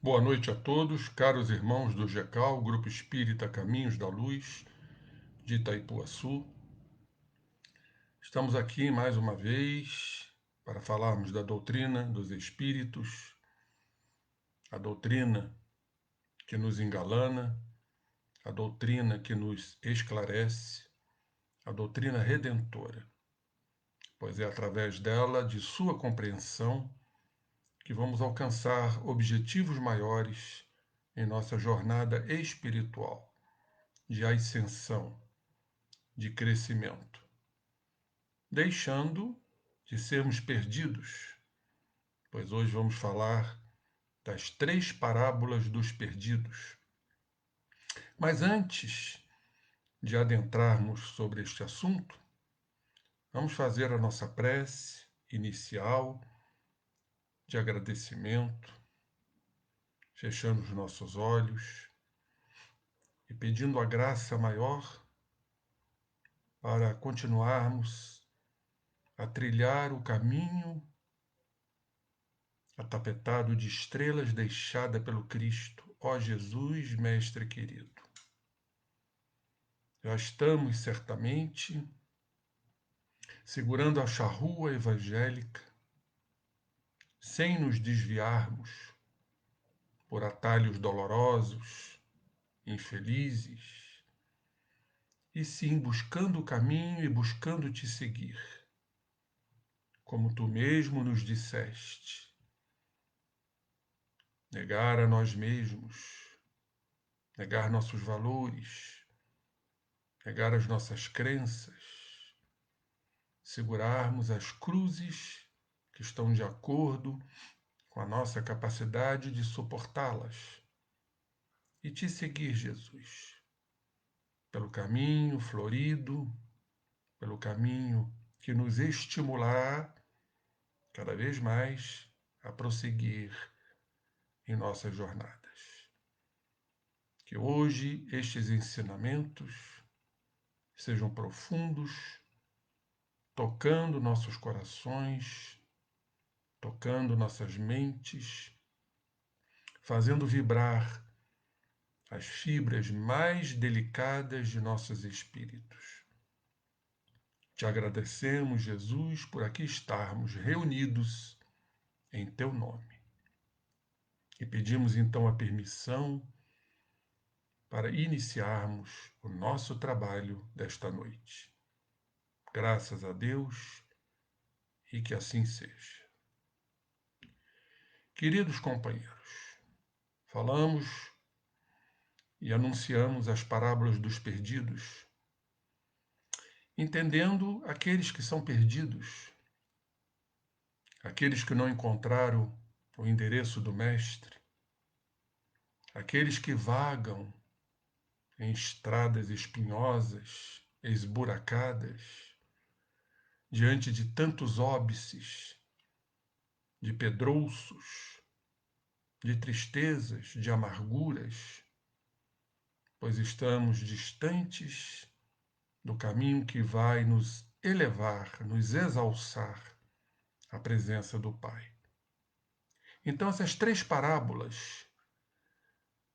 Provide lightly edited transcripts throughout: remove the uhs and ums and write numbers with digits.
Boa noite a todos, caros irmãos do GECAL, Grupo Espírita Caminhos da Luz, de Itaipuaçu. Estamos aqui mais uma vez para falarmos da doutrina dos Espíritos, a doutrina que nos engalana, a doutrina que nos esclarece, a doutrina redentora, pois é através dela, de sua compreensão, que vamos alcançar objetivos maiores em nossa jornada espiritual, de ascensão, de crescimento, deixando de sermos perdidos, pois hoje vamos falar das 3 parábolas dos perdidos. Mas antes de adentrarmos sobre este assunto, vamos fazer a nossa prece inicial de agradecimento, fechando os nossos olhos e pedindo a graça maior para continuarmos a trilhar o caminho atapetado de estrelas deixada pelo Cristo, ó Jesus, Mestre querido. Já estamos certamente segurando a charrua evangélica, sem nos desviarmos por atalhos dolorosos, infelizes, e sim buscando o caminho e buscando te seguir, como tu mesmo nos disseste. Negar a nós mesmos, negar nossos valores, negar as nossas crenças, segurarmos as cruzes que estão de acordo com a nossa capacidade de suportá-las e te seguir, Jesus, pelo caminho florido, pelo caminho que nos estimulará cada vez mais a prosseguir em nossas jornadas. Que hoje estes ensinamentos sejam profundos, tocando nossos corações, tocando nossas mentes, fazendo vibrar as fibras mais delicadas de nossos espíritos. Te agradecemos, Jesus, por aqui estarmos reunidos em teu nome. E pedimos então a permissão para iniciarmos o nosso trabalho desta noite. Graças a Deus e que assim seja. Queridos companheiros, falamos e anunciamos as parábolas dos perdidos, entendendo aqueles que são perdidos, aqueles que não encontraram o endereço do Mestre, aqueles que vagam em estradas espinhosas, esburacadas, diante de tantos óbices, de pedrouços, de tristezas, de amarguras, pois estamos distantes do caminho que vai nos elevar, nos exalçar à presença do Pai. Então, essas 3 parábolas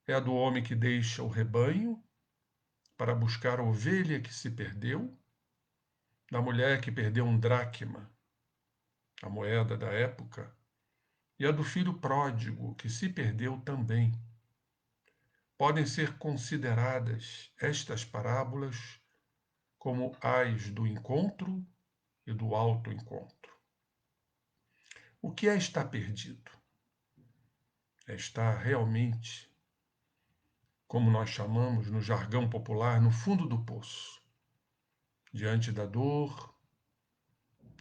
é a do homem que deixa o rebanho para buscar a ovelha que se perdeu, da mulher que perdeu um dracma, a moeda da época, e a do filho pródigo que se perdeu também. podem ser consideradas estas parábolas como as do encontro e do autoencontro. O que é estar perdido? É estar realmente, como nós chamamos no jargão popular, no fundo do poço. Diante da dor,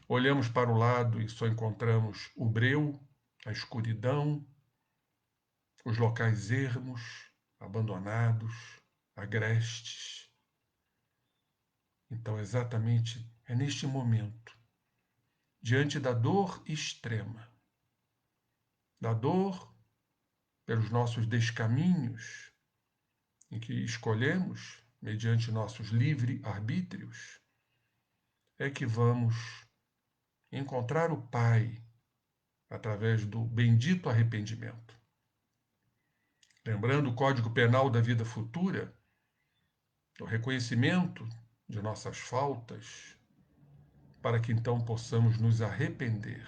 olhamos para o lado e só encontramos o breu, a escuridão, os locais ermos, abandonados, agrestes. Então, exatamente é neste momento, diante da dor extrema, da dor pelos nossos descaminhos, em que escolhemos, mediante nossos livre-arbítrios, é que vamos encontrar o Pai através do bendito arrependimento. Lembrando o Código Penal da vida futura, o reconhecimento de nossas faltas, para que então possamos nos arrepender.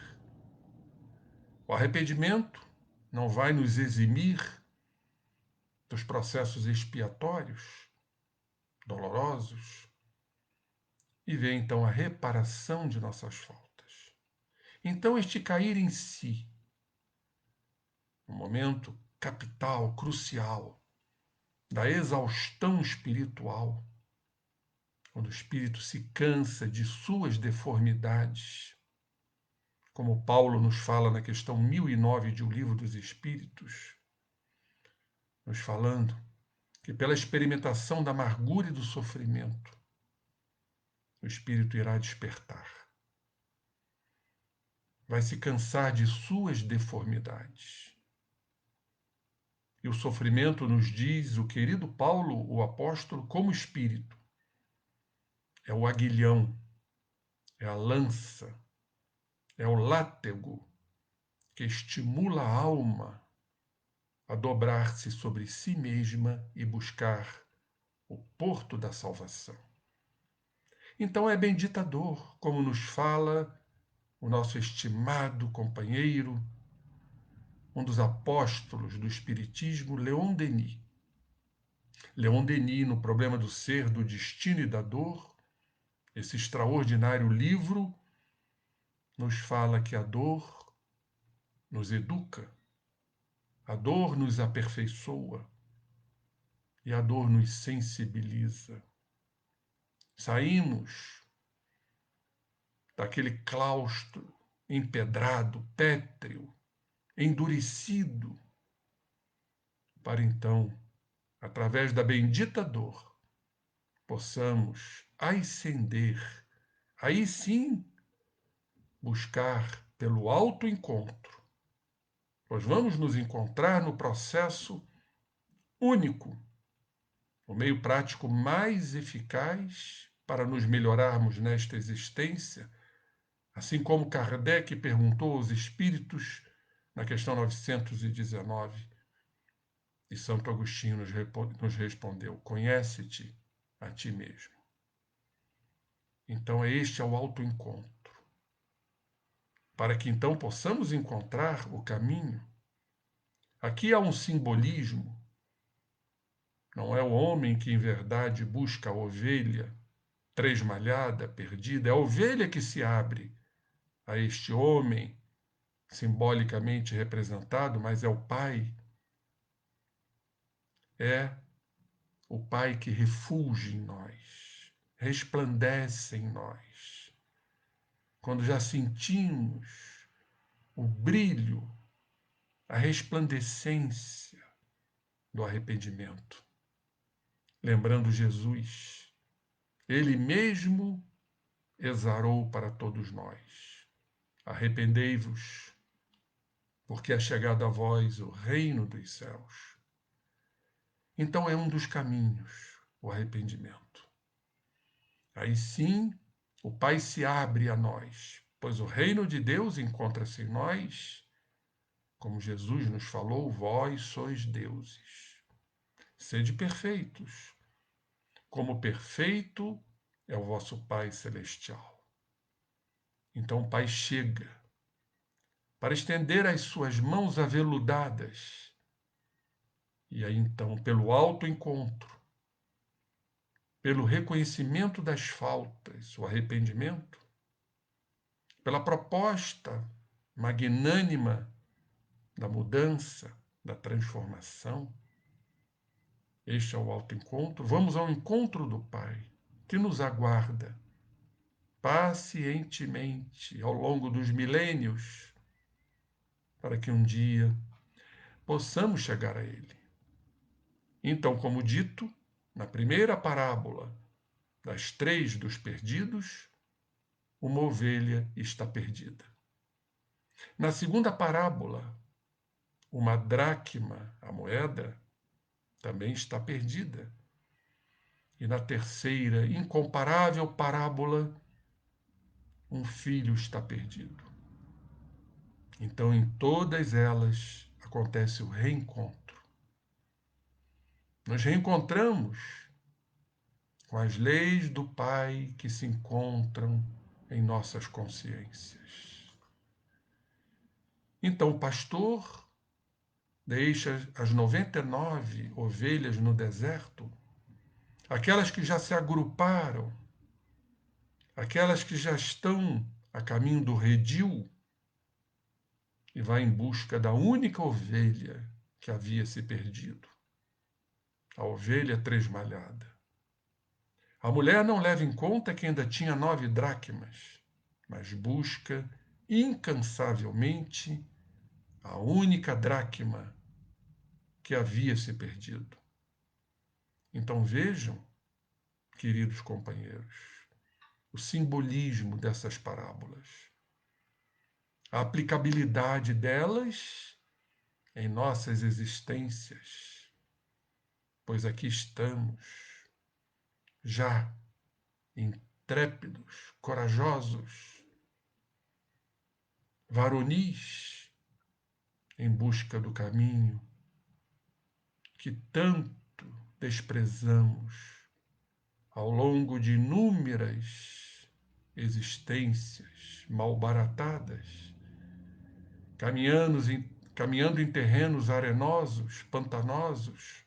O arrependimento não vai nos eximir dos processos expiatórios dolorosos e vem então a reparação de nossas faltas. Então, este cair em si, um momento capital, crucial, da exaustão espiritual, quando o espírito se cansa de suas deformidades, como Paulo nos fala na questão 1009 de O Livro dos Espíritos, nos falando que pela experimentação da amargura e do sofrimento, o espírito irá despertar. Vai se cansar de suas deformidades. E o sofrimento, nos diz o querido Paulo, o apóstolo, como espírito, é o aguilhão, é a lança, é o látego que estimula a alma a dobrar-se sobre si mesma e buscar o porto da salvação. Então é bendita dor, como nos fala o nosso estimado companheiro, um dos apóstolos do Espiritismo, Leon Denis. Leon Denis, no Problema do Ser, do Destino e da Dor, esse extraordinário livro, nos fala que a dor nos educa, a dor nos aperfeiçoa e a dor nos sensibiliza. Saímos daquele claustro empedrado, pétreo, endurecido, para então, através da bendita dor, possamos ascender, aí sim buscar pelo autoencontro. Nós vamos nos encontrar no processo único, o meio prático mais eficaz para nos melhorarmos nesta existência, assim como Kardec perguntou aos espíritos na questão 919, e Santo Agostinho nos respondeu: conhece-te a ti mesmo. Então, este é o autoencontro. Para que então possamos encontrar o caminho, aqui há um simbolismo. Não é o homem que em verdade busca a ovelha tresmalhada, perdida, é a ovelha que se abre a este homem, simbolicamente representado, mas é o Pai. É o Pai que refulge em nós, resplandece em nós. Quando já sentimos o brilho, a resplandecência do arrependimento. Lembrando Jesus, ele mesmo exarou para todos nós: arrependei-vos, porque é chegado a vós o reino dos céus. Então é um dos caminhos, o arrependimento. Aí sim, o Pai se abre a nós, pois o reino de Deus encontra-se em nós, como Jesus nos falou: vós sois deuses. Sede perfeitos, como perfeito é o vosso Pai celestial. Então o Pai chega para estender as suas mãos aveludadas E aí então, pelo autoencontro, pelo reconhecimento das faltas, o arrependimento, pela proposta magnânima da mudança, da transformação, este é o autoencontro. Vamos ao encontro do Pai, que nos aguarda pacientemente ao longo dos milênios, para que um dia possamos chegar a Ele. Então, como dito, na primeira parábola das 3 dos perdidos, uma ovelha está perdida. Na segunda parábola, uma dracma, a moeda, também está perdida. E na terceira, incomparável parábola, um filho está perdido. Então, em todas elas, acontece o reencontro. Nos reencontramos com as leis do Pai que se encontram em nossas consciências. Então, o pastor deixa as 99 ovelhas no deserto, aquelas que já se agruparam, aquelas que já estão a caminho do redil, e vai em busca da única ovelha que havia se perdido, a ovelha tresmalhada. A mulher não leva em conta que ainda tinha 9 dracmas, mas busca incansavelmente a única dracma que havia se perdido. Então vejam, queridos companheiros, o simbolismo dessas parábolas, a aplicabilidade delas em nossas existências, pois aqui estamos, já intrépidos, corajosos, varonis, em busca do caminho que tanto desprezamos ao longo de inúmeras existências malbaratadas, caminhando em terrenos arenosos, pantanosos,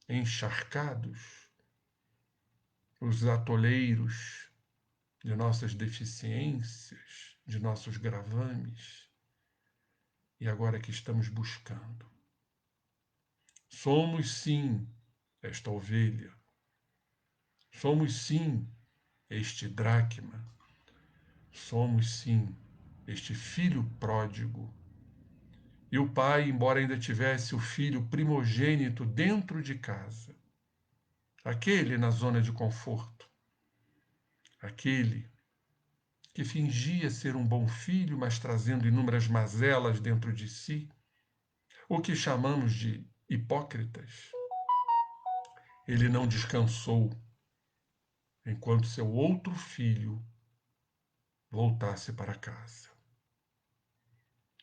encharcados, os atoleiros de nossas deficiências, de nossos gravames, e agora que estamos buscando. Somos sim esta ovelha, somos sim este dracma, somos sim este filho pródigo. E o pai, embora ainda tivesse o filho primogênito dentro de casa, aquele na zona de conforto, aquele que fingia ser um bom filho, mas trazendo inúmeras mazelas dentro de si, o que chamamos de hipócritas, ele não descansou enquanto seu outro filho voltasse para casa.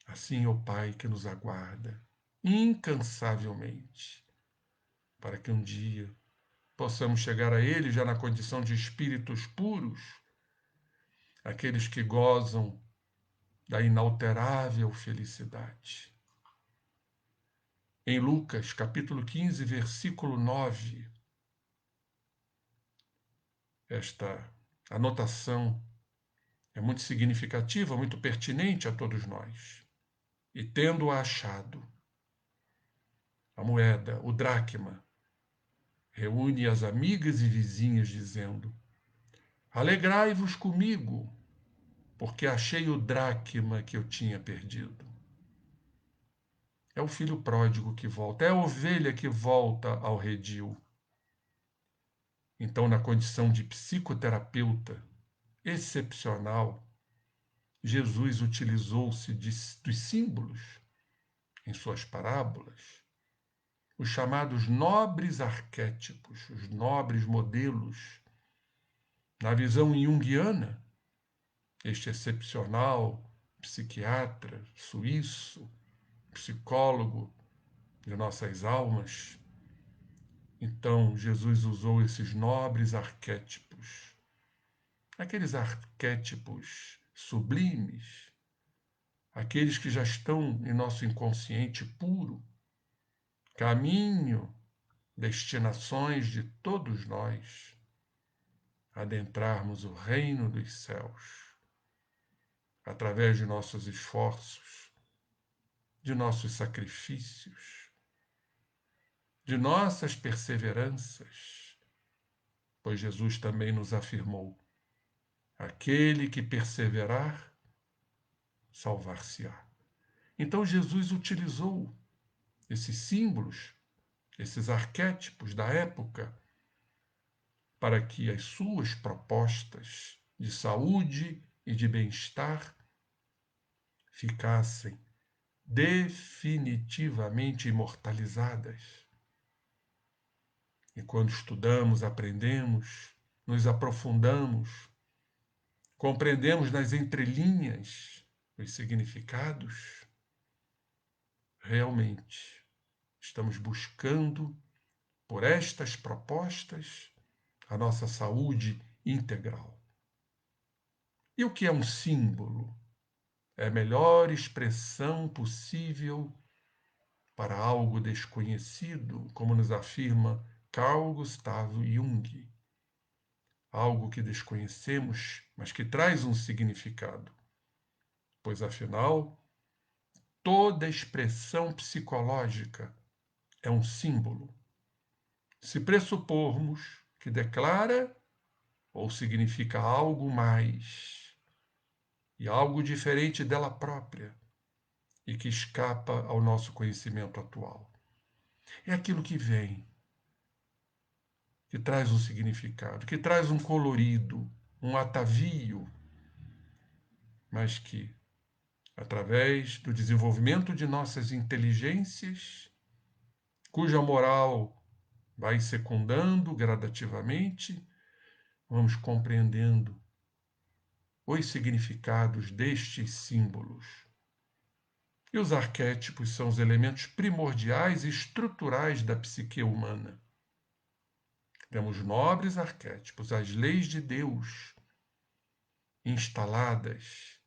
Assim é o Pai que nos aguarda incansavelmente, para que um dia possamos chegar a Ele já na condição de espíritos puros, aqueles que gozam da inalterável felicidade. Em Lucas, capítulo 15, versículo 9, esta anotação é muito significativa, muito pertinente a todos nós. E tendo achado a moeda, o dracma, reúne as amigas e vizinhas, dizendo: Alegrai-vos comigo, porque achei o dracma que eu tinha perdido. É o filho pródigo que volta, é a ovelha que volta ao redil. Então, na condição de psicoterapeuta excepcional, Jesus utilizou-se dos símbolos em suas parábolas, os chamados nobres arquétipos, os nobres modelos. Na visão junguiana, este excepcional psiquiatra suíço, psicólogo de nossas almas, então Jesus usou esses nobres arquétipos, aqueles arquétipos sublimes, aqueles que já estão em nosso inconsciente puro, caminho, destinações de todos nós adentrarmos o reino dos céus através de nossos esforços, de nossos sacrifícios, de nossas perseveranças, pois Jesus também nos afirmou: aquele que perseverar, salvar-se-á. Então Jesus utilizou esses símbolos, esses arquétipos da época, para que as suas propostas de saúde e de bem-estar ficassem definitivamente imortalizadas. E quando estudamos, aprendemos, nos aprofundamos, compreendemos nas entrelinhas os significados, realmente estamos buscando, por estas propostas, a nossa saúde integral. E o que é um símbolo? É a melhor expressão possível para algo desconhecido, como nos afirma Carl Gustav Jung. Algo que desconhecemos, mas que traz um significado. Pois, afinal, toda expressão psicológica é um símbolo. Se pressupormos que declara ou significa algo mais e algo diferente dela própria e que escapa ao nosso conhecimento atual. É aquilo que vem, que traz um significado, que traz um colorido, um atavio, mas que, através do desenvolvimento de nossas inteligências, cuja moral vai secundando gradativamente, vamos compreendendo os significados destes símbolos. E os arquétipos são os elementos primordiais e estruturais da psique humana. Temos nobres arquétipos, as leis de Deus, instaladas,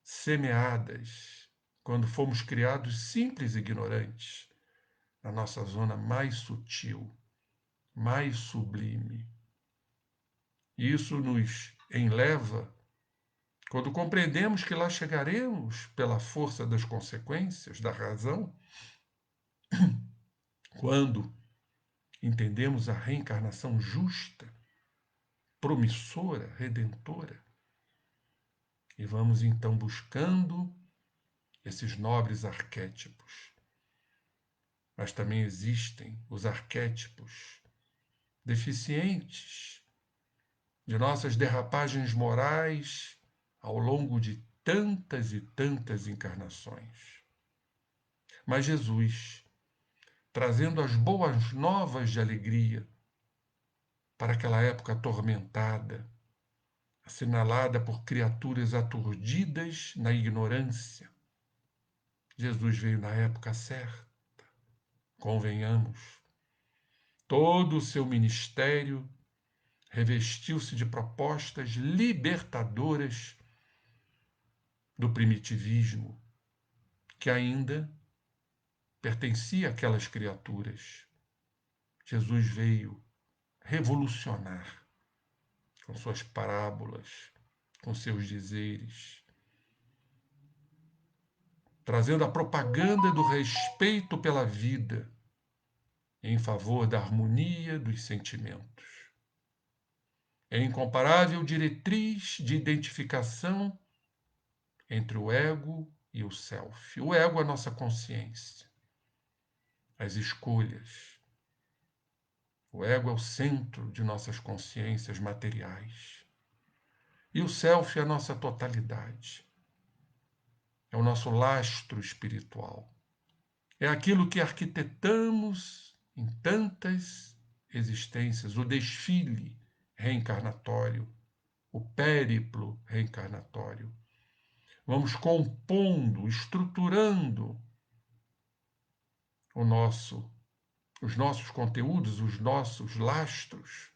semeadas, quando fomos criados simples e ignorantes, na nossa zona mais sutil, mais sublime. Isso nos enleva, quando compreendemos que lá chegaremos pela força das consequências, da razão, quando entendemos a reencarnação justa, promissora, redentora, e vamos então buscando esses nobres arquétipos. Mas também existem os arquétipos deficientes de nossas derrapagens morais ao longo de tantas e tantas encarnações. Mas Jesus, trazendo as boas novas de alegria para aquela época atormentada, assinalada por criaturas aturdidas na ignorância, Jesus veio na época certa, convenhamos. Todo o seu ministério revestiu-se de propostas libertadoras do primitivismo, que ainda pertencia àquelas criaturas. Jesus veio revolucionar com suas parábolas, com seus dizeres, trazendo a propaganda do respeito pela vida em favor da harmonia dos sentimentos. É incomparável diretriz de identificação entre o ego e o self. O ego é a nossa consciência, as escolhas. O ego é o centro de nossas consciências materiais. E o self é a nossa totalidade. É o nosso lastro espiritual. É aquilo que arquitetamos em tantas existências, o desfile reencarnatório, o périplo reencarnatório. Vamos compondo, estruturando os nossos conteúdos, os nossos lastros,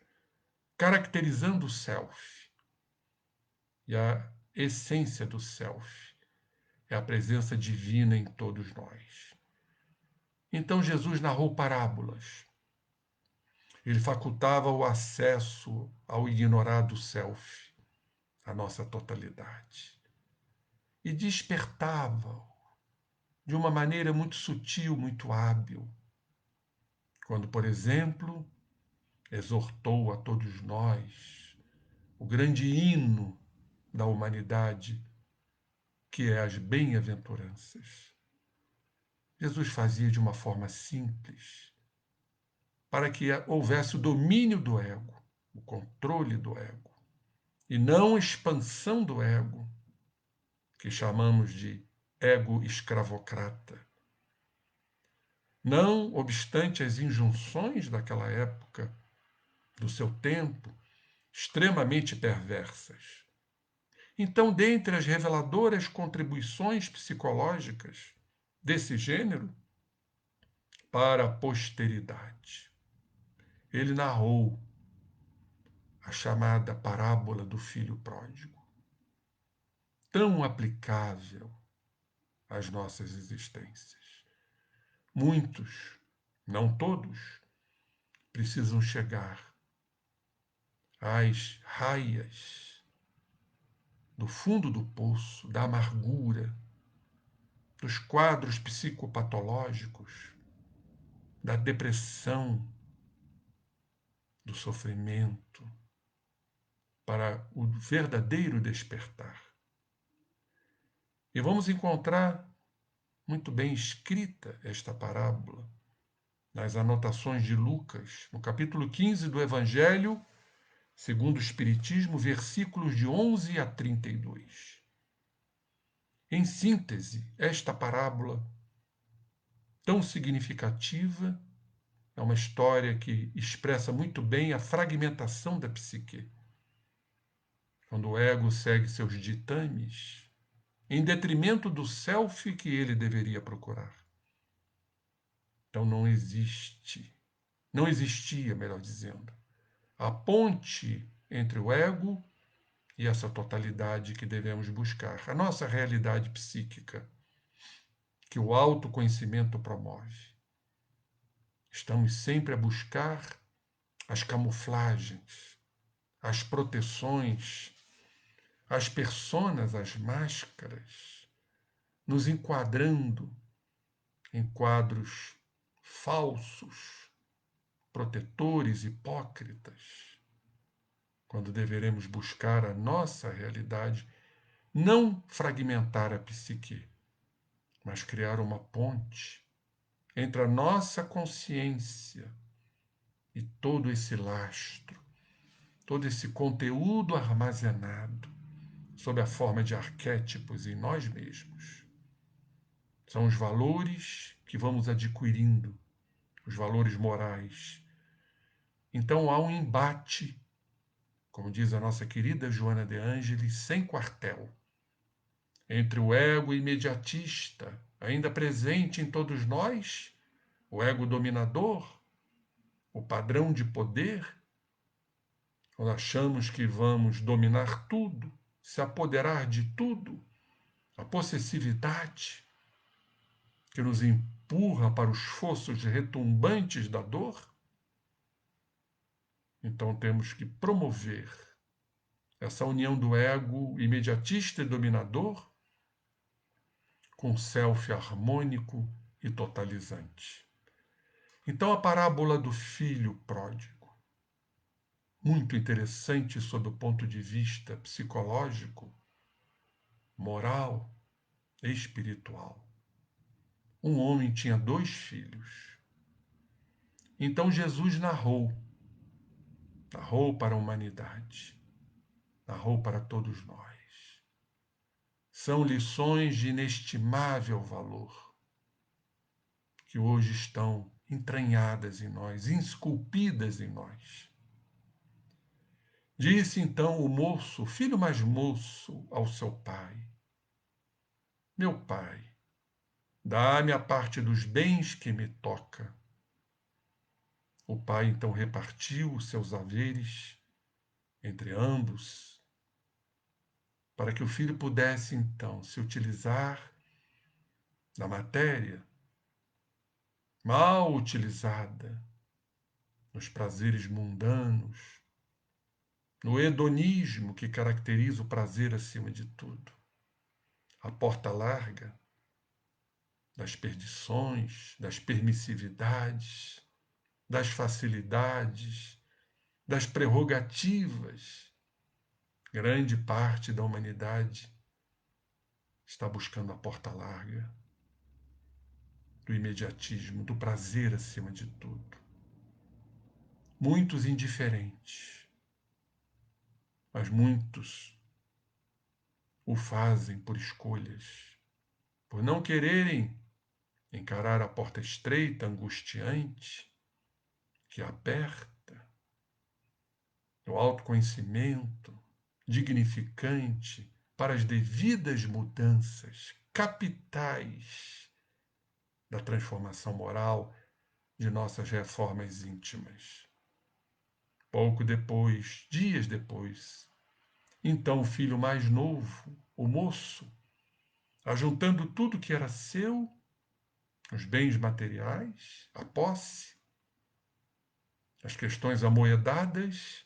caracterizando o self. E a essência do self é a presença divina em todos nós. Então Jesus narrou parábolas. Ele facultava o acesso ao ignorado self, a nossa totalidade. E despertava-o de uma maneira muito sutil, muito hábil. Quando, por exemplo, exortou a todos nós o grande hino da humanidade, que é as bem-aventuranças. Jesus fazia de uma forma simples, para que houvesse o domínio do ego, o controle do ego, e não expansão do ego, que chamamos de ego escravocrata. Não obstante as injunções daquela época, do seu tempo, extremamente perversas. Então, dentre as reveladoras contribuições psicológicas desse gênero, para a posteridade, ele narrou a chamada parábola do filho pródigo, tão aplicável às nossas existências. Muitos, não todos, precisam chegar às raias do fundo do poço, da amargura, dos quadros psicopatológicos, da depressão, do sofrimento, para o verdadeiro despertar. E vamos encontrar muito bem escrita esta parábola nas anotações de Lucas, no capítulo 15 do Evangelho, segundo o Espiritismo, versículos de 11 a 32. Em síntese, esta parábola, tão significativa, é uma história que expressa muito bem a fragmentação da psique. Quando o ego segue seus ditames, em detrimento do self que ele deveria procurar. Então não existia, melhor dizendo, a ponte entre o ego e essa totalidade que devemos buscar, a nossa realidade psíquica, que o autoconhecimento promove. Estamos sempre a buscar as camuflagens, as proteções, as personas, as máscaras, nos enquadrando em quadros falsos, protetores, hipócritas, quando deveremos buscar a nossa realidade, não fragmentar a psique, mas criar uma ponte entre a nossa consciência e todo esse lastro, todo esse conteúdo armazenado sob a forma de arquétipos em nós mesmos. São os valores que vamos adquirindo, os valores morais. Então há um embate, como diz a nossa querida Joana de Ângeles, sem quartel, entre o ego imediatista, ainda presente em todos nós, o ego dominador, o padrão de poder, quando achamos que vamos dominar tudo, se apoderar de tudo, a possessividade que nos empurra para os fossos retumbantes da dor. Então temos que promover essa união do ego imediatista e dominador com o self harmônico e totalizante. Então a parábola do filho pródigo, muito interessante sob o ponto de vista psicológico, moral e espiritual. Um homem tinha 2 filhos. Então Jesus narrou para a humanidade, narrou para todos nós. São lições de inestimável valor, que hoje estão entranhadas em nós, esculpidas em nós. Disse então o moço, o filho mais moço, ao seu pai: Meu pai, dá-me a parte dos bens que me toca. O pai então repartiu os seus haveres entre ambos, para que o filho pudesse então se utilizar da matéria mal utilizada nos prazeres mundanos, no hedonismo que caracteriza o prazer acima de tudo. A porta larga das perdições, das permissividades, das facilidades, das prerrogativas. Grande parte da humanidade está buscando a porta larga do imediatismo, do prazer acima de tudo. Muitos indiferentes, mas muitos o fazem por escolhas, por não quererem encarar a porta estreita, angustiante, que aperta, o autoconhecimento dignificante para as devidas mudanças capitais da transformação moral de nossas reformas íntimas. Pouco depois, dias depois, então o filho mais novo, o moço, ajuntando tudo que era seu, os bens materiais, a posse, as questões amoedadas,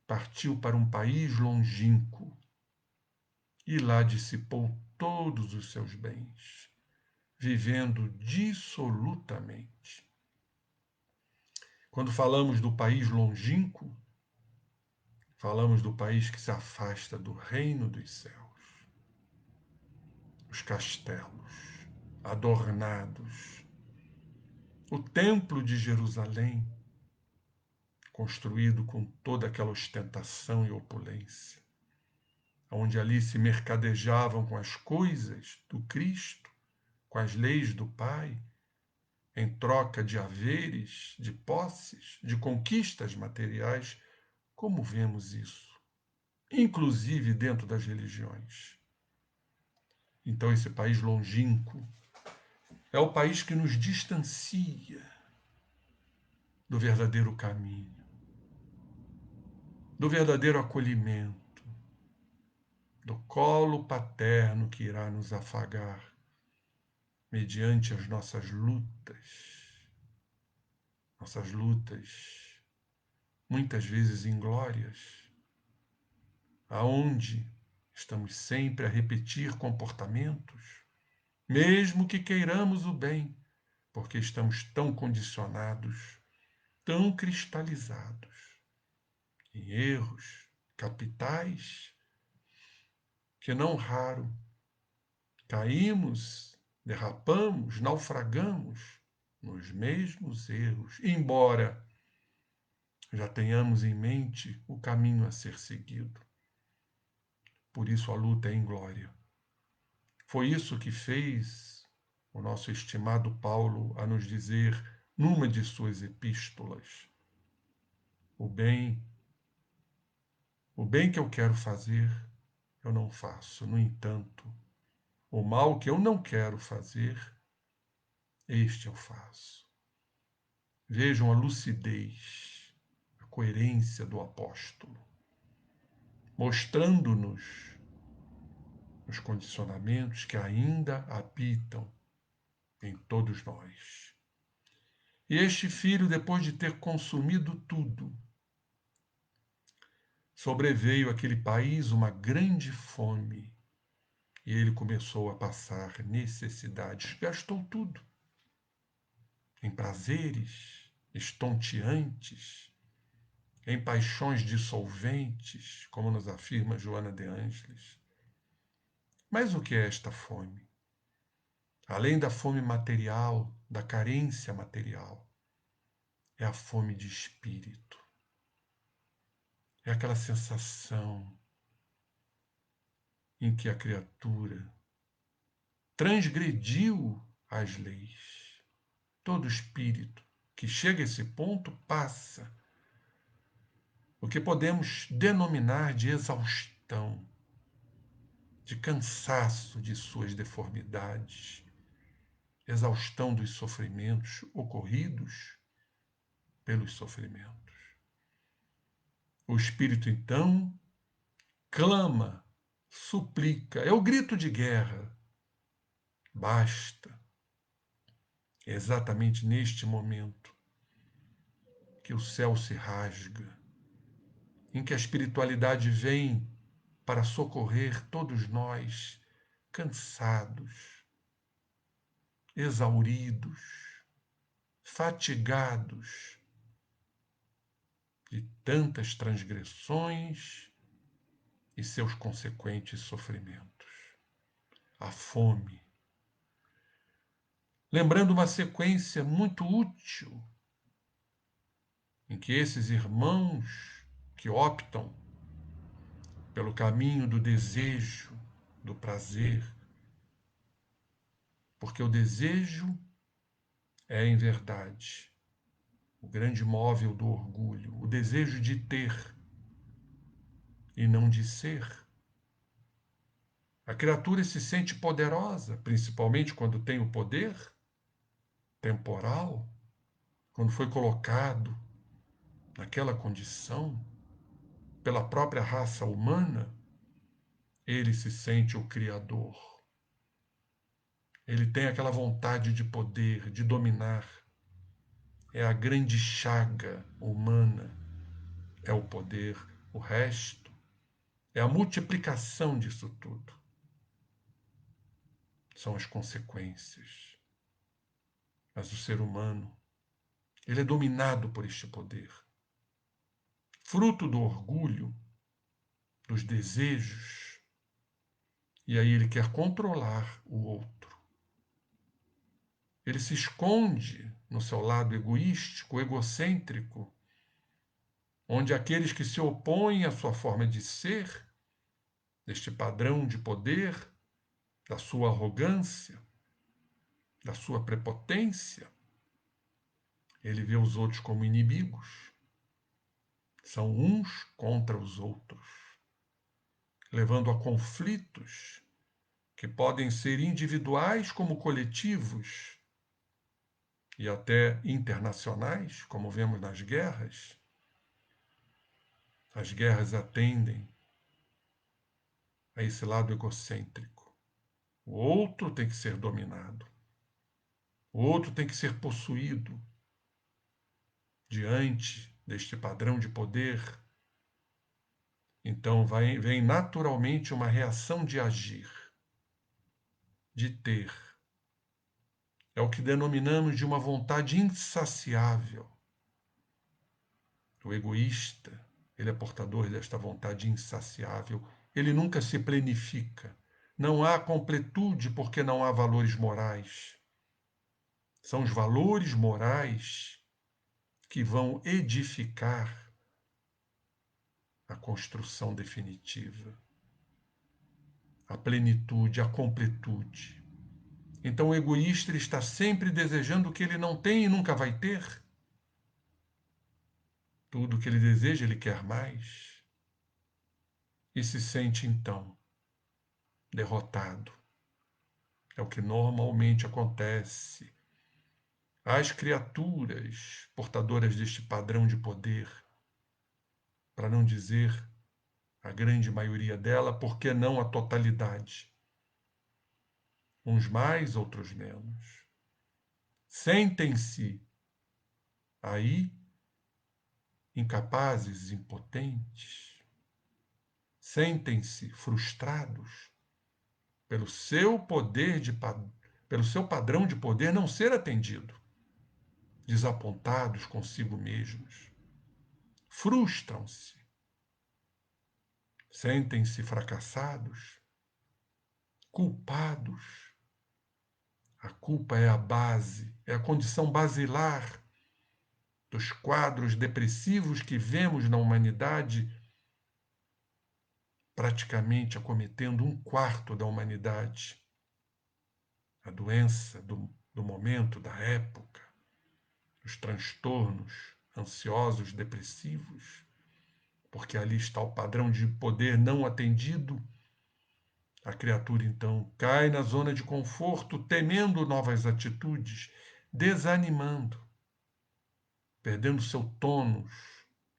partiu para um país longínquo e lá dissipou todos os seus bens, vivendo dissolutamente. Quando falamos do país longínquo, falamos do país que se afasta do reino dos céus. Os castelos adornados, o templo de Jerusalém, construído com toda aquela ostentação e opulência, onde ali se mercadejavam com as coisas do Cristo, com as leis do Pai, em troca de haveres, de posses, de conquistas materiais, como vemos isso, inclusive dentro das religiões. Então, esse país longínquo é o país que nos distancia do verdadeiro caminho, do verdadeiro acolhimento, do colo paterno que irá nos afagar mediante as nossas lutas, muitas vezes inglórias, aonde estamos sempre a repetir comportamentos, mesmo que queiramos o bem, porque estamos tão condicionados, tão cristalizados em erros capitais, que não raro caímos, derrapamos, naufragamos nos mesmos erros, embora já tenhamos em mente o caminho a ser seguido. Por isso a luta é inglória. Foi isso que fez o nosso estimado Paulo a nos dizer numa de suas epístolas: o bem que eu quero fazer, eu não faço. No entanto, o mal que eu não quero fazer, este eu faço. Vejam a lucidez, a coerência do apóstolo, mostrando-nos os condicionamentos que ainda habitam em todos nós. E este filho, depois de ter consumido tudo, sobreveio àquele país uma grande fome e ele começou a passar necessidades. Gastou tudo em prazeres estonteantes, em paixões dissolventes, como nos afirma Joana de Ângeles. Mas o que é esta fome? Além da fome material, da carência material, é a fome de espírito. É aquela sensação em que a criatura transgrediu as leis. Todo espírito que chega a esse ponto passa o que podemos denominar de exaustão, de cansaço de suas deformidades, exaustão dos sofrimentos ocorridos pelos sofrimentos. O espírito, então, clama, suplica, é o grito de guerra. Basta. É exatamente neste momento que o céu se rasga, em que a espiritualidade vem para socorrer todos nós, cansados, exauridos, fatigados de tantas transgressões e seus consequentes sofrimentos. A fome. Lembrando uma sequência muito útil em que esses irmãos que optam pelo caminho do desejo, do prazer, porque o desejo é, em verdade, o grande móvel do orgulho, o desejo de ter e não de ser. A criatura se sente poderosa, principalmente quando tem o poder temporal, quando foi colocado naquela condição pela própria raça humana, ele se sente o criador. Ele tem aquela vontade de poder, de dominar. É a grande chaga humana, é o poder. O resto é a multiplicação disso tudo. São as consequências. Mas o ser humano, ele é dominado por este poder. Fruto do orgulho, dos desejos, e aí ele quer controlar o outro. Ele se esconde no seu lado egoístico, egocêntrico, onde aqueles que se opõem à sua forma de ser, deste padrão de poder, da sua arrogância, da sua prepotência, ele vê os outros como inimigos. São uns contra os outros, levando a conflitos que podem ser individuais como coletivos e até internacionais, como vemos nas guerras. As guerras atendem a esse lado egocêntrico. O outro tem que ser dominado. O outro tem que ser possuído. Diante deste padrão de poder, então vem naturalmente uma reação de agir, de ter. É o que denominamos de uma vontade insaciável. O egoísta, ele é portador desta vontade insaciável. Ele nunca se plenifica. Não há completude porque não há valores morais. São os valores morais que vão edificar a construção definitiva, a plenitude, a completude. Então o egoísta ele está sempre desejando o que ele não tem e nunca vai ter. Tudo que ele deseja, ele quer mais. E se sente, então, derrotado. É o que normalmente acontece às criaturas portadoras deste padrão de poder, para não dizer a grande maioria dela, por que não a totalidade? Uns mais, outros menos. Sentem-se aí incapazes, impotentes. Sentem-se frustrados pelo seu poder pelo seu padrão de poder não ser atendido, desapontados consigo mesmos. Frustram-se, sentem-se fracassados, culpados. A culpa é a base, é a condição basilar dos quadros depressivos que vemos na humanidade, praticamente acometendo um quarto da humanidade. A doença do momento, da época, os transtornos ansiosos, depressivos, porque ali está o padrão de poder não atendido. A criatura, então, cai na zona de conforto, temendo novas atitudes, desanimando, perdendo seu tônus,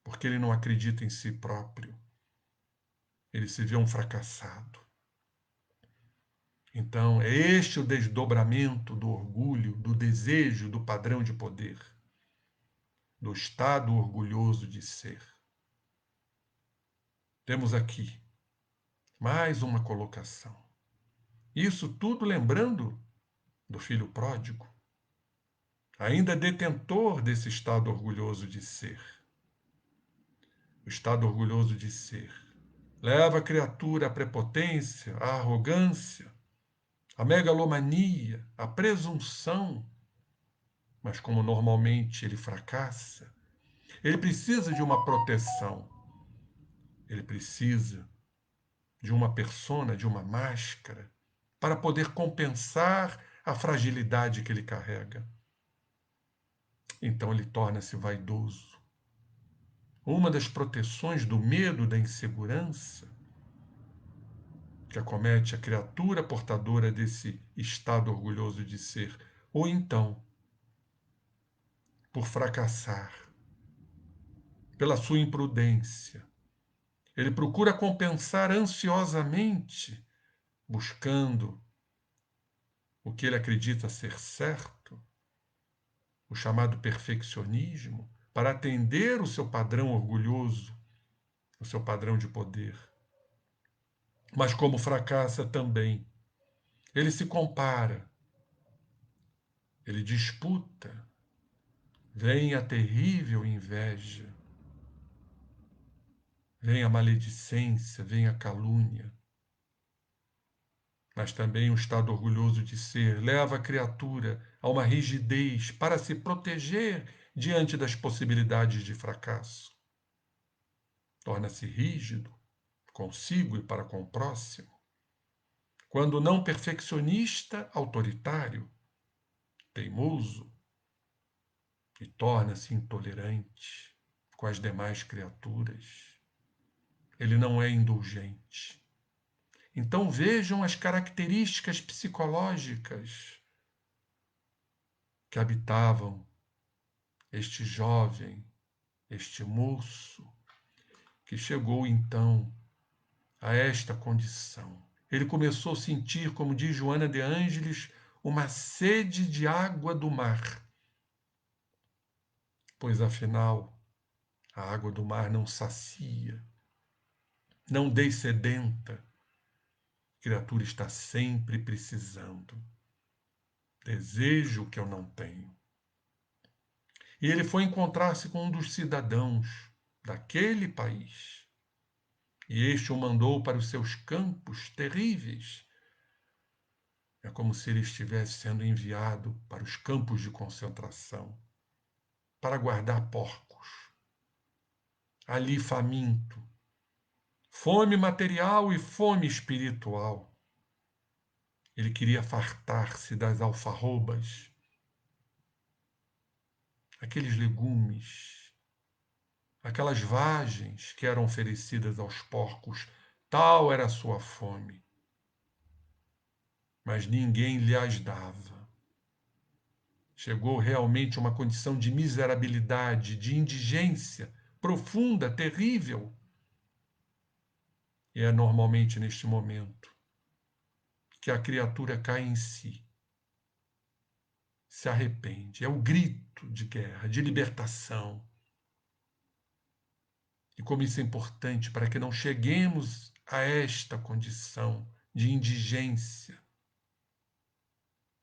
porque ele não acredita em si próprio. Ele se vê um fracassado. Então, é este o desdobramento do orgulho, do desejo, do padrão de poder, do estado orgulhoso de ser. Temos aqui mais uma colocação. Isso tudo lembrando do filho pródigo, ainda detentor desse estado orgulhoso de ser. O estado orgulhoso de ser leva a criatura à prepotência, à arrogância, à megalomania, à presunção. Mas como normalmente ele fracassa, ele precisa de uma proteção. Ele precisa de uma persona, de uma máscara, para poder compensar a fragilidade que ele carrega. Então ele torna-se vaidoso. Uma das proteções do medo, da insegurança, que acomete a criatura portadora desse estado orgulhoso de ser, ou então, por fracassar, pela sua imprudência, ele procura compensar ansiosamente, buscando o que ele acredita ser certo, o chamado perfeccionismo, para atender o seu padrão orgulhoso, o seu padrão de poder. Mas como fracassa também, ele se compara, ele disputa, vem a terrível inveja, vem a maledicência, vem a calúnia. Mas também o estado orgulhoso de ser leva a criatura a uma rigidez para se proteger diante das possibilidades de fracasso. Torna-se rígido consigo e para com o próximo. Quando não perfeccionista, autoritário, teimoso, e torna-se intolerante com as demais criaturas. Ele não é indulgente. Então vejam as características psicológicas que habitavam este jovem, este moço, que chegou então a esta condição. Ele começou a sentir, como diz Joana de Ângeles, uma sede de água do mar. Pois afinal, a água do mar não sacia, não dessedenta. A criatura está sempre precisando. Desejo o que eu não tenho. E ele foi encontrar-se com um dos cidadãos daquele país. E este o mandou para os seus campos terríveis. É como se ele estivesse sendo enviado para os campos de concentração, para guardar porcos. Ali faminto. Fome material e fome espiritual. Ele queria fartar-se das alfarrobas, aqueles legumes, aquelas vagens que eram oferecidas aos porcos. Tal era a sua fome. Mas ninguém lhe as dava. Chegou realmente a uma condição de miserabilidade, de indigência profunda, terrível. E é normalmente neste momento que a criatura cai em si, se arrepende. É o grito de guerra, de libertação. E como isso é importante para que não cheguemos a esta condição de indigência.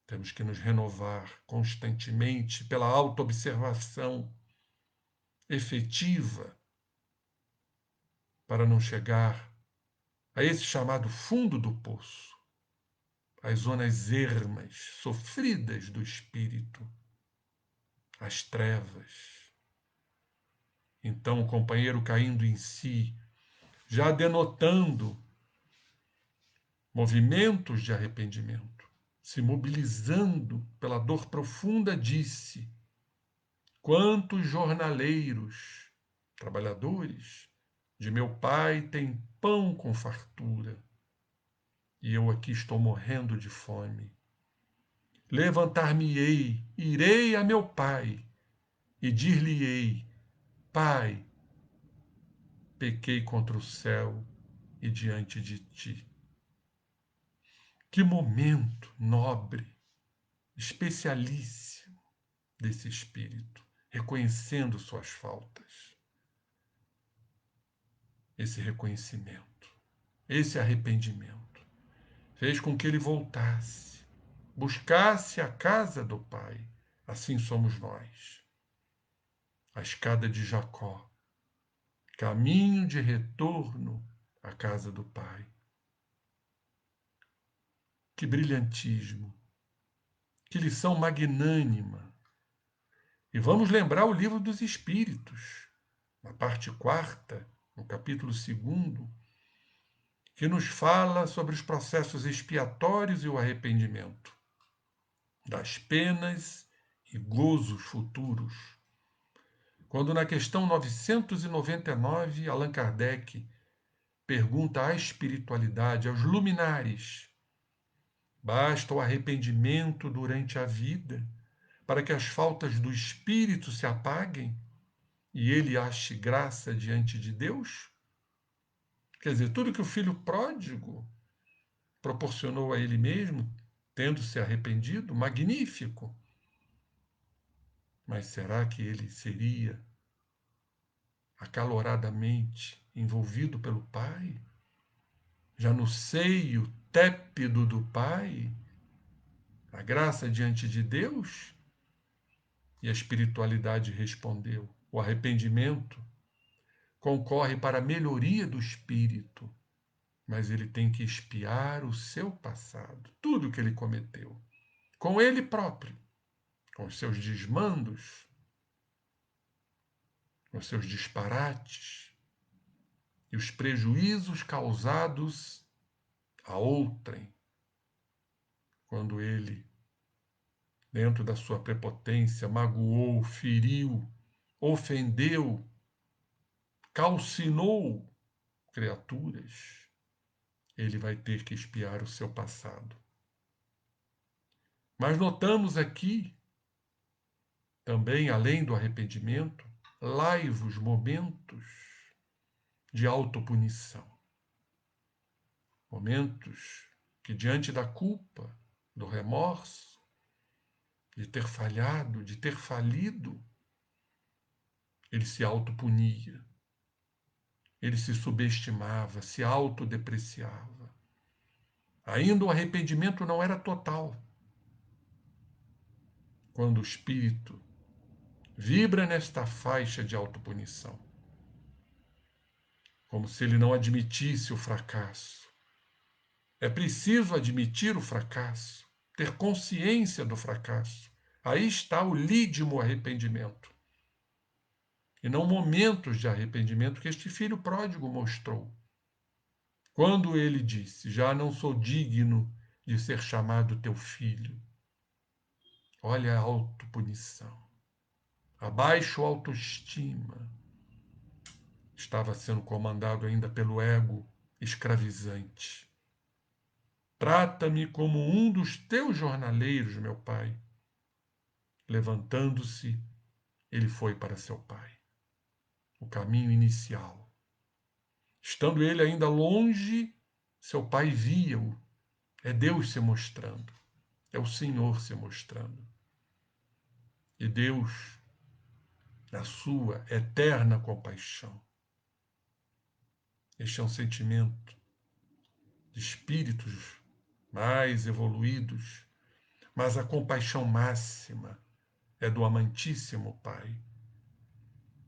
Temos que nos renovar constantemente pela autoobservação efetiva para não chegar a esse chamado fundo do poço, as zonas ermas, sofridas do espírito, as trevas. Então o companheiro caindo em si, já denotando movimentos de arrependimento, se mobilizando pela dor profunda, disse: quantos jornaleiros, trabalhadores de meu pai têm pão com fartura, e eu aqui estou morrendo de fome. Levantar-me-ei, irei a meu pai, e dir-lhe-ei: Pai, pequei contra o céu e diante de ti. Que momento nobre, especialíssimo desse espírito, reconhecendo suas faltas. Esse reconhecimento, esse arrependimento, fez com que ele voltasse, buscasse a casa do Pai. Assim somos nós. A escada de Jacó, caminho de retorno à casa do Pai. Que brilhantismo, que lição magnânima. E vamos lembrar o livro dos Espíritos, na parte 4ª, no capítulo 2º, que nos fala sobre os processos expiatórios e o arrependimento, das penas e gozos futuros. Quando na questão 999, Allan Kardec pergunta à espiritualidade, aos luminares: basta o arrependimento durante a vida para que as faltas do espírito se apaguem e ele ache graça diante de Deus? Quer dizer, tudo que o filho pródigo proporcionou a ele mesmo, tendo se arrependido, magnífico. Mas será que ele seria acaloradamente envolvido pelo Pai? Já no seio tépido do Pai? A graça diante de Deus? E a espiritualidade respondeu: o arrependimento concorre para a melhoria do espírito, mas ele tem que expiar o seu passado, tudo o que ele cometeu, com ele próprio, com os seus desmandos, com os seus disparates e os prejuízos causados a outrem, quando ele, dentro da sua prepotência, magoou, feriu, ofendeu, calcinou criaturas, ele vai ter que expiar o seu passado. Mas notamos aqui, também, além do arrependimento, laivos momentos de autopunição. Momentos que, diante da culpa, do remorso, de ter falhado, de ter falido, ele se autopunia, ele se subestimava, se autodepreciava. Ainda o arrependimento não era total. Quando o espírito vibra nesta faixa de autopunição, como se ele não admitisse o fracasso. É preciso admitir o fracasso, ter consciência do fracasso. Aí está o lídimo arrependimento. E não momentos de arrependimento que este filho pródigo mostrou. Quando ele disse: já não sou digno de ser chamado teu filho. Olha a autopunição. A baixa autoestima estava sendo comandado ainda pelo ego escravizante. Trata-me como um dos teus jornaleiros, meu pai. Levantando-se, ele foi para seu pai. O caminho inicial. Estando ele ainda longe, seu pai via-o. É Deus se mostrando. É o Senhor se mostrando. E Deus, na sua eterna compaixão. Este é um sentimento de espíritos mais evoluídos, mas a compaixão máxima é do amantíssimo Pai.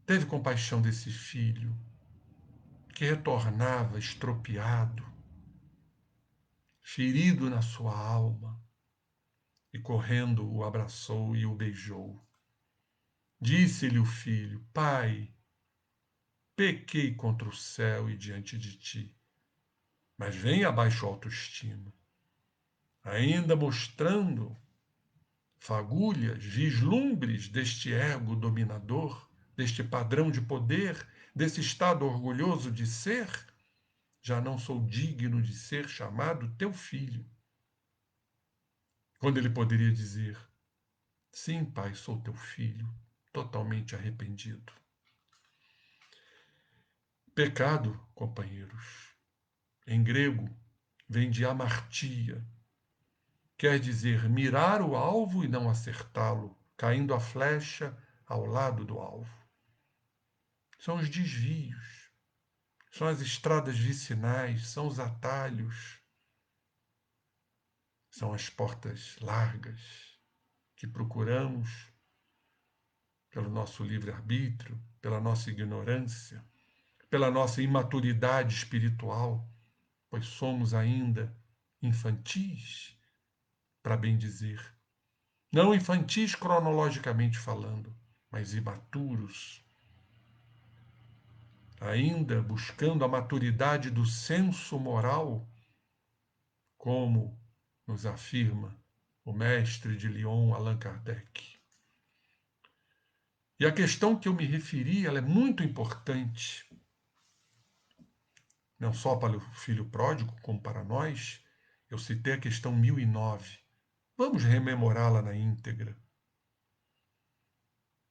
Teve compaixão desse filho que retornava estropiado, ferido na sua alma, e correndo o abraçou e o beijou. Disse-lhe o filho: Pai, pequei contra o céu e diante de ti. Mas vem abaixo a autoestima, ainda mostrando fagulhas, vislumbres deste ego dominador, deste padrão de poder, desse estado orgulhoso de ser. Já não sou digno de ser chamado teu filho. Quando ele poderia dizer: sim, pai, sou teu filho, totalmente arrependido. Pecado, companheiros, em grego, vem de amartia, quer dizer mirar o alvo e não acertá-lo, caindo a flecha ao lado do alvo. São os desvios, são as estradas vicinais, são os atalhos, são as portas largas que procuramos pelo nosso livre-arbítrio, pela nossa ignorância, pela nossa imaturidade espiritual, pois somos ainda infantis, para bem dizer. Não infantis cronologicamente falando, mas imaturos, ainda buscando a maturidade do senso moral, como nos afirma o mestre de Lyon, Allan Kardec. E a questão que eu me referi, ela é muito importante, não só para o filho pródigo, como para nós. Eu citei a questão 1009. Vamos rememorá-la na íntegra.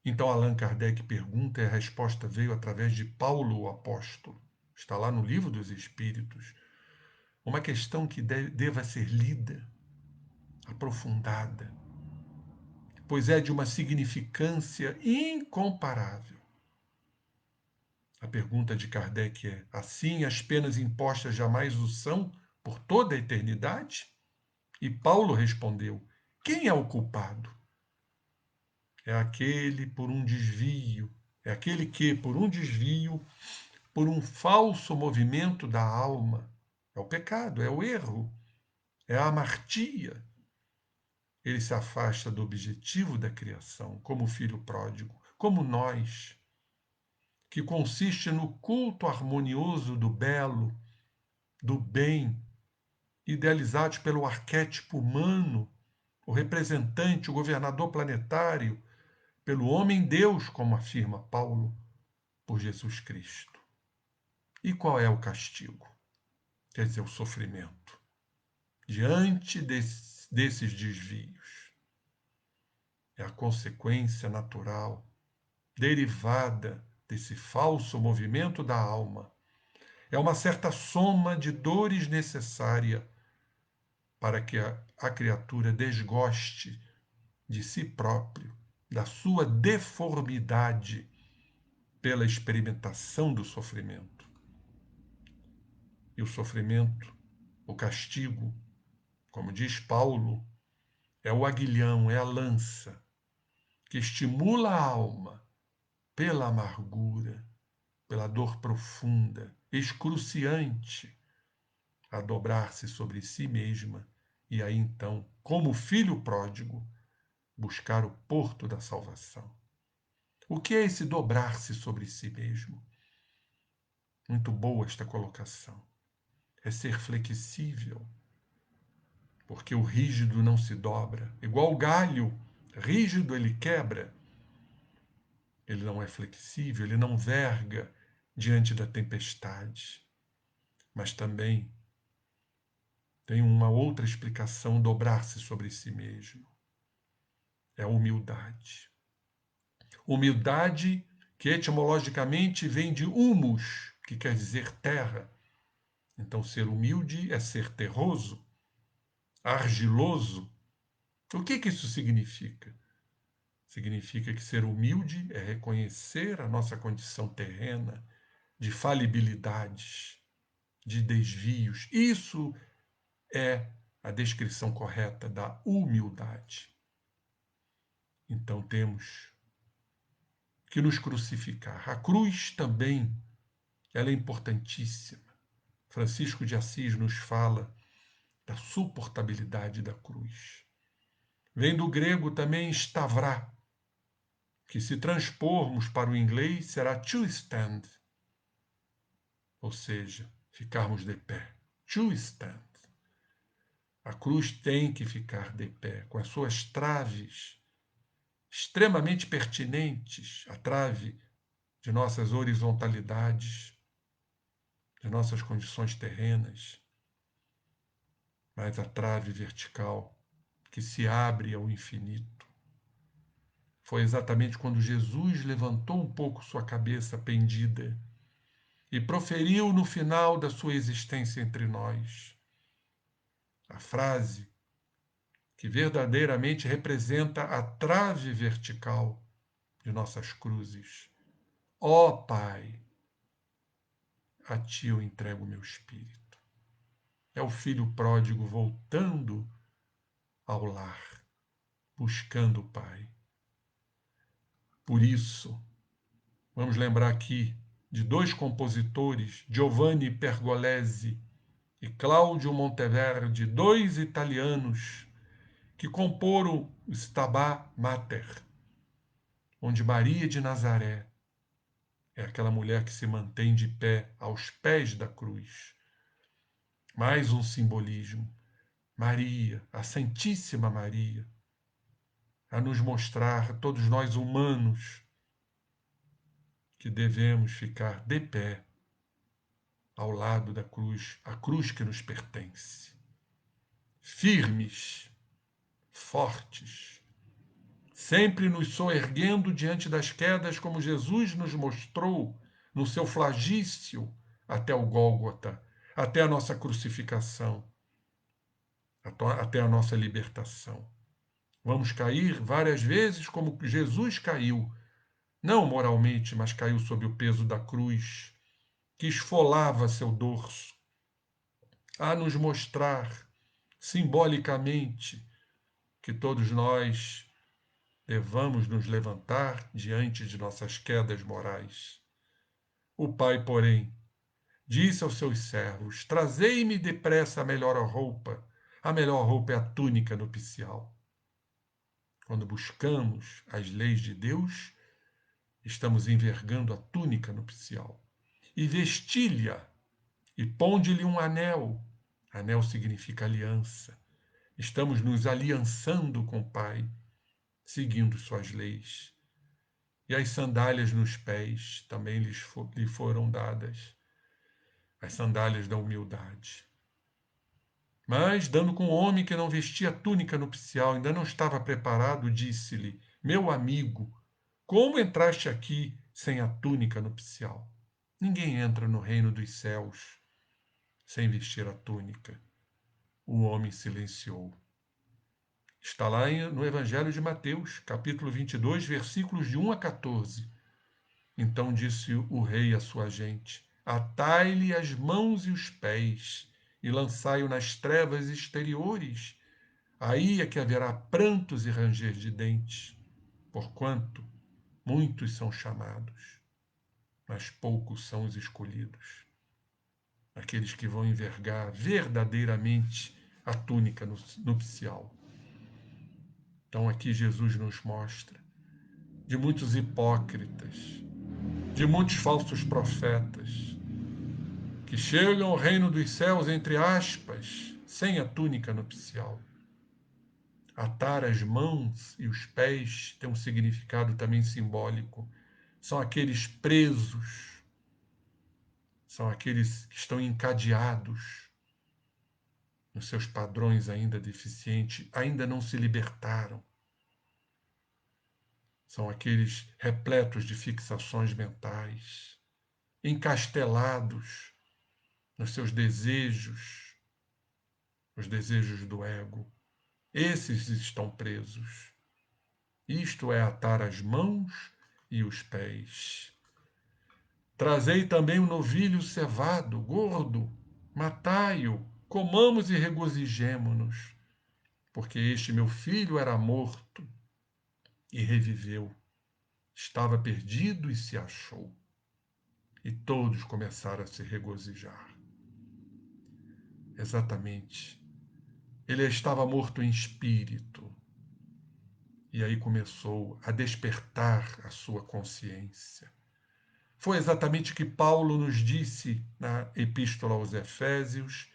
Então Allan Kardec pergunta e a resposta veio através de Paulo o apóstolo. Está lá no Livro dos Espíritos. Uma questão que deva ser lida, aprofundada, pois é de uma significância incomparável. A pergunta de Kardec é: assim as penas impostas jamais o são por toda a eternidade? E Paulo respondeu: quem é o culpado? É aquele por um desvio, é aquele que, por um desvio, por um falso movimento da alma, é o pecado, é o erro, é a amartia. Ele se afasta do objetivo da criação, como o filho pródigo, como nós, que consiste no culto harmonioso do belo, do bem, idealizados pelo arquétipo humano, o representante, o governador planetário, pelo homem-deus, como afirma Paulo, por Jesus Cristo. E qual é o castigo? Quer dizer, o sofrimento. Diante desses desvios. É a consequência natural, derivada desse falso movimento da alma. É uma certa soma de dores necessária para que a criatura desgoste de si próprio, da sua deformidade pela experimentação do sofrimento. E o sofrimento, o castigo, como diz Paulo, é o aguilhão, é a lança que estimula a alma pela amargura, pela dor profunda, excruciante, a dobrar-se sobre si mesma e aí então, como filho pródigo, buscar o porto da salvação. O que é esse dobrar-se sobre si mesmo? Muito boa esta colocação. É ser flexível, porque o rígido não se dobra. Igual o galho, rígido ele quebra. Ele não é flexível, ele não verga diante da tempestade. Mas também tem uma outra explicação, dobrar-se sobre si mesmo. É a humildade. Humildade que etimologicamente vem de humus, que quer dizer terra. Então, ser humilde é ser terroso, argiloso. O que isso significa? Significa que ser humilde é reconhecer a nossa condição terrena de falibilidades, de desvios. Isso é a descrição correta da humildade. Então temos que nos crucificar. A cruz também, ela é importantíssima. Francisco de Assis nos fala da suportabilidade da cruz. Vem do grego também stavrar, que se transpormos para o inglês será to stand, ou seja, ficarmos de pé. To stand. A cruz tem que ficar de pé, com as suas traves extremamente pertinentes, a trave de nossas horizontalidades, de nossas condições terrenas, mas a trave vertical que se abre ao infinito. Foi exatamente quando Jesus levantou um pouco sua cabeça pendida e proferiu no final da sua existência entre nós a frase que verdadeiramente representa a trave vertical de nossas cruzes. Ó Pai, a Ti eu entrego o meu espírito. É o filho pródigo voltando ao lar, buscando o Pai. Por isso, vamos lembrar aqui de dois compositores, Giovanni Pergolesi e Claudio Monteverdi, dois italianos que comporam o Stabat Mater, onde Maria de Nazaré é aquela mulher que se mantém de pé aos pés da cruz. Mais um simbolismo. Maria, a Santíssima Maria, a nos mostrar, todos nós humanos, que devemos ficar de pé ao lado da cruz, a cruz que nos pertence. Firmes, fortes, sempre nos soerguendo diante das quedas, como Jesus nos mostrou no seu flagício até o Gólgota, até a nossa crucificação, até a nossa libertação. Vamos cair várias vezes como Jesus caiu, não moralmente, mas caiu sob o peso da cruz, que esfolava seu dorso, a nos mostrar simbolicamente que todos nós devamos nos levantar diante de nossas quedas morais. O Pai, porém, disse aos seus servos: Trazei-me depressa a melhor roupa. A melhor roupa é a túnica nupcial. Quando buscamos as leis de Deus, estamos envergando a túnica nupcial. E vesti-lhe e ponde-lhe um anel. Anel significa aliança. Estamos nos aliançando com o Pai, seguindo suas leis. E as sandálias nos pés também lhe foram dadas, as sandálias da humildade. Mas, dando com o homem que não vestia túnica nupcial, ainda não estava preparado, disse-lhe: Meu amigo, como entraste aqui sem a túnica nupcial? Ninguém entra no reino dos céus sem vestir a túnica. O homem silenciou. Está lá no Evangelho de Mateus, capítulo 22, versículos de 1 a 14. Então disse o rei à sua gente: Atai-lhe as mãos e os pés e lançai-o nas trevas exteriores. Aí é que haverá prantos e ranger de dentes, porquanto muitos são chamados, mas poucos são os escolhidos. Aqueles que vão envergar verdadeiramente a túnica nupcial. Então aqui Jesus nos mostra de muitos hipócritas, de muitos falsos profetas, que chegam ao reino dos céus, entre aspas, sem a túnica nupcial. Atar as mãos e os pés tem um significado também simbólico. São aqueles presos, são aqueles que estão encadeados nos seus padrões ainda deficientes, ainda não se libertaram. São aqueles repletos de fixações mentais, encastelados nos seus desejos, os desejos do ego. Esses estão presos. Isto é atar as mãos e os pés. Trazei também o novilho cevado, gordo, matai-o, comamos e regozijemo-nos, porque este meu filho era morto e reviveu, estava perdido e se achou. E todos começaram a se regozijar. Exatamente. Ele estava morto em espírito. E aí começou a despertar a sua consciência. Foi exatamente o que Paulo nos disse na Epístola aos Efésios,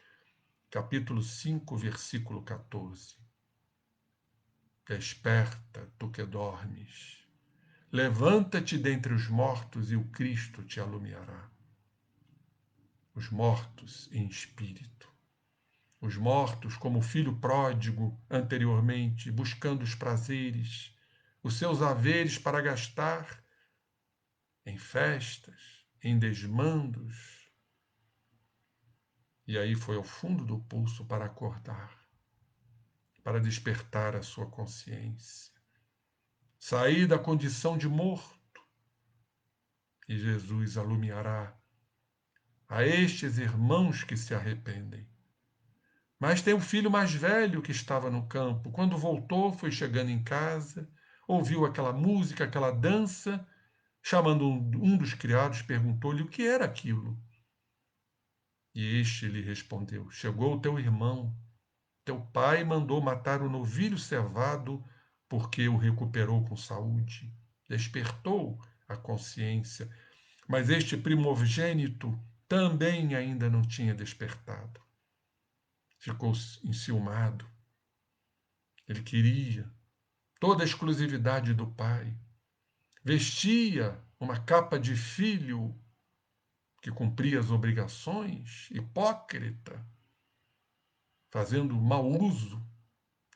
capítulo 5, versículo 14. Desperta, tu que dormes. Levanta-te dentre os mortos e o Cristo te alumiará. Os mortos em espírito. Os mortos, como o filho pródigo anteriormente, buscando os prazeres, os seus haveres para gastar em festas, em desmandos. E aí foi ao fundo do poço para acordar. para despertar a sua consciência. Sair da condição de morto, e Jesus alumiará a estes irmãos que se arrependem. Mas tem um filho mais velho que estava no campo. Quando voltou, foi chegando em casa, ouviu aquela música, aquela dança, chamando um dos criados, perguntou-lhe o que era aquilo. E este lhe respondeu: Chegou o teu irmão. Teu pai mandou matar o novilho cevado porque o recuperou com saúde. Despertou a consciência. Mas este primogênito também ainda não tinha despertado. Ficou enciumado. Ele queria toda a exclusividade do pai. Vestia uma capa de filho que cumpria as obrigações, hipócrita, fazendo mau uso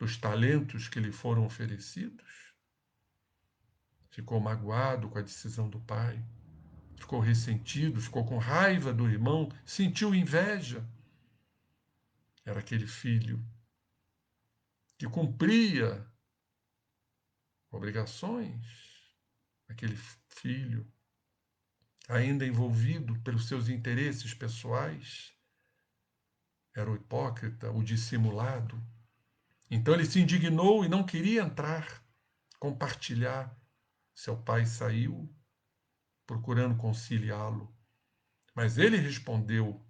dos talentos que lhe foram oferecidos. Ficou magoado com a decisão do pai, ficou ressentido, ficou com raiva do irmão, sentiu inveja. Era aquele filho que cumpria obrigações, aquele filho ainda envolvido pelos seus interesses pessoais, era o hipócrita, o dissimulado. Então ele se indignou e não queria entrar, compartilhar. Seu pai saiu procurando conciliá-lo, mas ele respondeu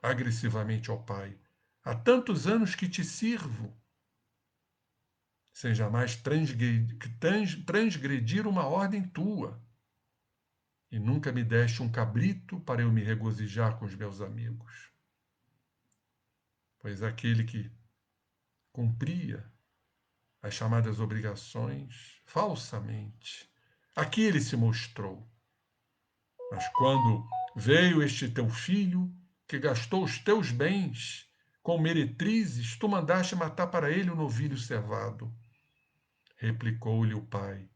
agressivamente ao pai: Há tantos anos que te sirvo, sem jamais transgredir uma ordem tua, e nunca me deste um cabrito para eu me regozijar com os meus amigos. Pois aquele que cumpria as chamadas obrigações falsamente, aqui ele se mostrou. Mas quando veio este teu filho, que gastou os teus bens com meretrizes, tu mandaste matar para ele o novilho cevado. Replicou-lhe o pai: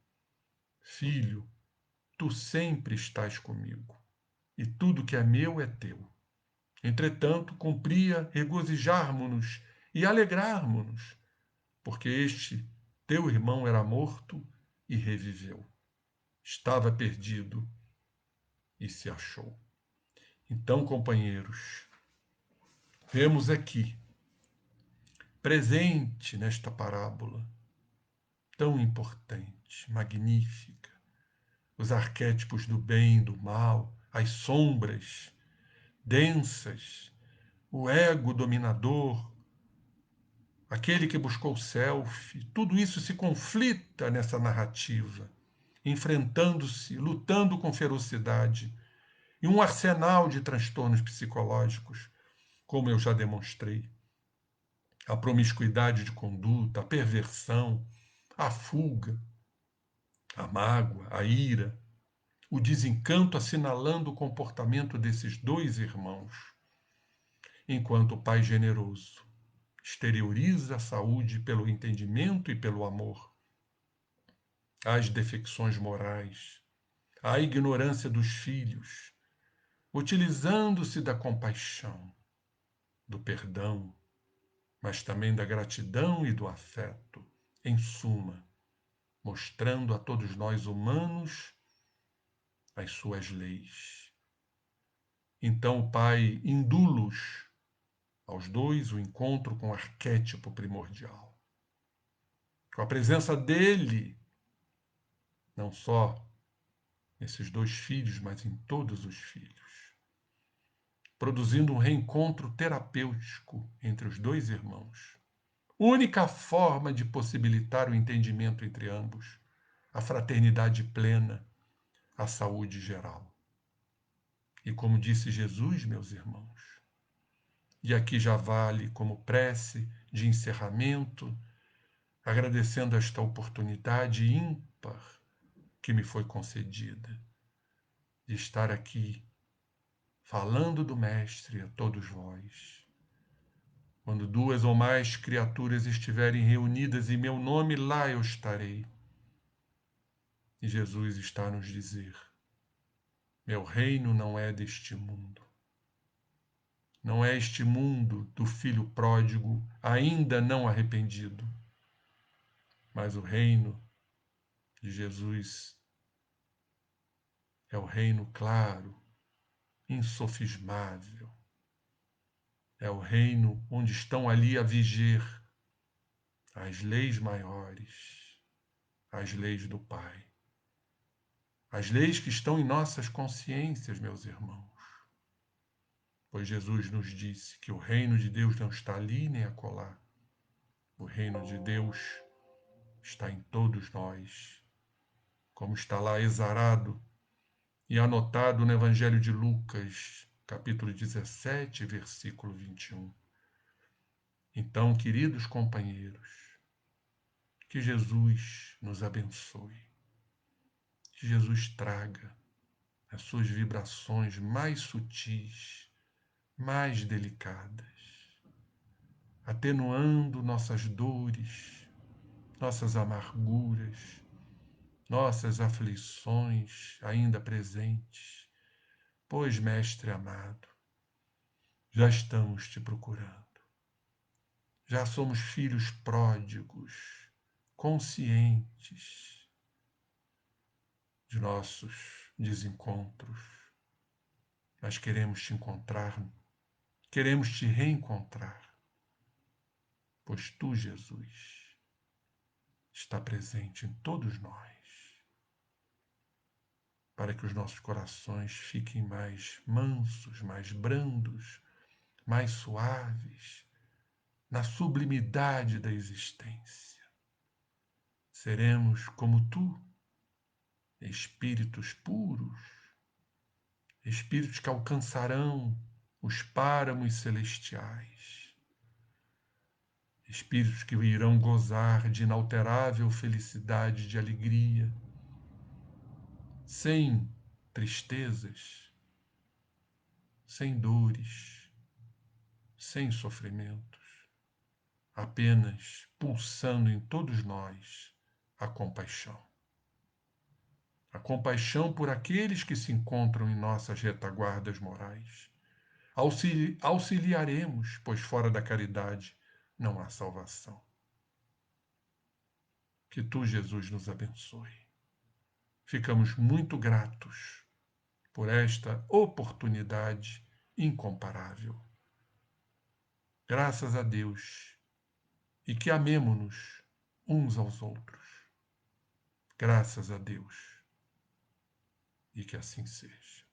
Filho, tu sempre estás comigo, e tudo que é meu é teu. Entretanto, cumpria regozijarmo-nos e alegrarmo-nos, porque este teu irmão era morto e reviveu. Estava perdido e se achou. Então, companheiros, vemos aqui, presente nesta parábola tão importante, magnífica, os arquétipos do bem e do mal, as sombras densas, o ego dominador, aquele que buscou o self, tudo isso se conflita nessa narrativa, enfrentando-se, lutando com ferocidade, e um arsenal de transtornos psicológicos, como eu já demonstrei. A promiscuidade de conduta, a perversão, a fuga, a mágoa, a ira, o desencanto assinalando o comportamento desses dois irmãos, enquanto o Pai generoso exterioriza a saúde pelo entendimento e pelo amor, as defecções morais, a ignorância dos filhos, utilizando-se da compaixão, do perdão, mas também da gratidão e do afeto, em suma, mostrando a todos nós humanos as suas leis. Então o Pai induz aos dois o encontro com o arquétipo primordial. Com a presença dele, não só nesses dois filhos, mas em todos os filhos, produzindo um reencontro terapêutico entre os dois irmãos. Única forma de possibilitar o entendimento entre ambos, a fraternidade plena, a saúde geral. E como disse Jesus, meus irmãos, e aqui já vale como prece de encerramento, agradecendo esta oportunidade ímpar que me foi concedida, de estar aqui falando do Mestre a todos vós. Quando duas ou mais criaturas estiverem reunidas em meu nome, lá eu estarei. E Jesus está a nos dizer: meu reino não é deste mundo. Não é este mundo do filho pródigo ainda não arrependido. Mas o reino de Jesus é o reino claro, insofismável. É o reino onde estão ali a viger as leis maiores, as leis do Pai. As leis que estão em nossas consciências, meus irmãos. Pois Jesus nos disse que o reino de Deus não está ali nem acolá. O reino de Deus está em todos nós, como está lá exarado e anotado no Evangelho de Lucas, capítulo 17, versículo 21. Então, queridos companheiros, que Jesus nos abençoe, que Jesus traga as suas vibrações mais sutis, mais delicadas, atenuando nossas dores, nossas amarguras, nossas aflições ainda presentes, pois, Mestre amado, já estamos te procurando. Já somos filhos pródigos, conscientes de nossos desencontros, mas queremos te encontrar, queremos te reencontrar, pois tu, Jesus, está presente em todos nós, para que os nossos corações fiquem mais mansos, mais brandos, mais suaves, na sublimidade da existência. Seremos como tu, espíritos puros, espíritos que alcançarão os páramos celestiais, espíritos que irão gozar de inalterável felicidade, de alegria, sem tristezas, sem dores, sem sofrimentos, apenas pulsando em todos nós a compaixão. A compaixão por aqueles que se encontram em nossas retaguardas morais. Auxiliaremos, pois fora da caridade não há salvação. Que tu, Jesus, nos abençoe. Ficamos muito gratos por esta oportunidade incomparável. Graças a Deus e que amemo-nos uns aos outros. Graças a Deus e que assim seja.